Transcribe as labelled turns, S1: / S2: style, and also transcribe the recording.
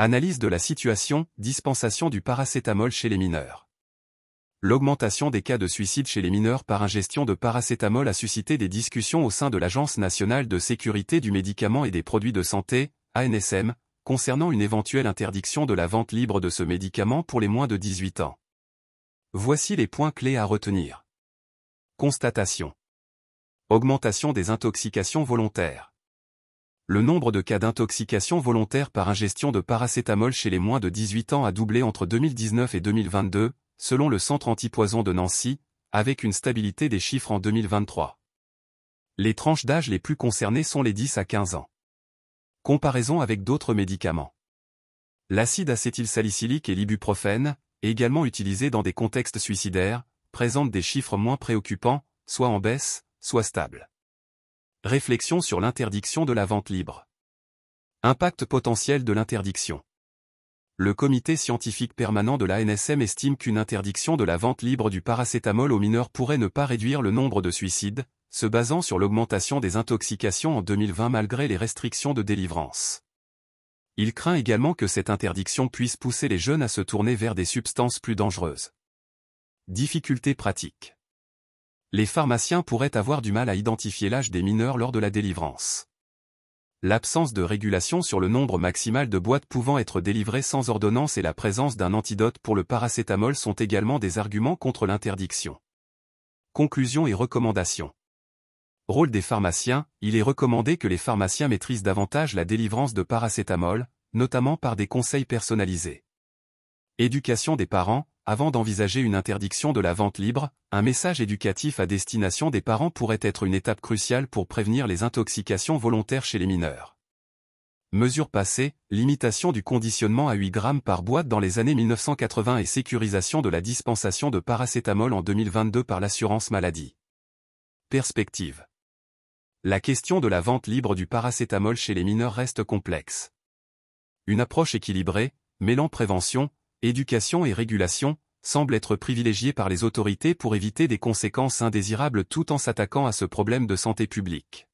S1: Analyse de la situation, dispensation du paracétamol chez les mineurs. L'augmentation des cas de suicide chez les mineurs par ingestion de paracétamol a suscité des discussions au sein de l'Agence nationale de sécurité du médicament et des produits de santé, ANSM, concernant une éventuelle interdiction de la vente libre de ce médicament pour les moins de 18 ans. Voici les points clés à retenir. Constatation. Augmentation des intoxications volontaires. Le nombre de cas d'intoxication volontaire par ingestion de paracétamol chez les moins de 18 ans a doublé entre 2019 et 2022, selon le Centre antipoison de Nancy, avec une stabilité des chiffres en 2023. Les tranches d'âge les plus concernées sont les 10 à 15 ans. Comparaison avec d'autres médicaments. L'acide acétylsalicylique et l'ibuprofène, également utilisés dans des contextes suicidaires, présentent des chiffres moins préoccupants, soit en baisse, soit stables. Réflexion sur l'interdiction de la vente libre. Impact potentiel de l'interdiction. Le comité scientifique permanent de l'ANSM estime qu'une interdiction de la vente libre du paracétamol aux mineurs pourrait ne pas réduire le nombre de suicides, se basant sur l'augmentation des intoxications en 2020 malgré les restrictions de délivrance. Il craint également que cette interdiction puisse pousser les jeunes à se tourner vers des substances plus dangereuses. Difficultés pratiques. Les pharmaciens pourraient avoir du mal à identifier l'âge des mineurs lors de la délivrance. L'absence de régulation sur le nombre maximal de boîtes pouvant être délivrées sans ordonnance et la présence d'un antidote pour le paracétamol sont également des arguments contre l'interdiction. Conclusions et recommandations. Rôle des pharmaciens, il est recommandé que les pharmaciens maîtrisent davantage la délivrance de paracétamol, notamment par des conseils personnalisés. Éducation des parents, avant d'envisager une interdiction de la vente libre, un message éducatif à destination des parents pourrait être une étape cruciale pour prévenir les intoxications volontaires chez les mineurs. Mesures passées, limitation du conditionnement à 8 grammes par boîte dans les années 1980 et sécurisation de la dispensation de paracétamol en 2022 par l'assurance maladie. Perspective. La question de la vente libre du paracétamol chez les mineurs reste complexe. Une approche équilibrée, mêlant prévention, éducation et régulation, semble être privilégiée par les autorités pour éviter des conséquences indésirables tout en s'attaquant à ce problème de santé publique.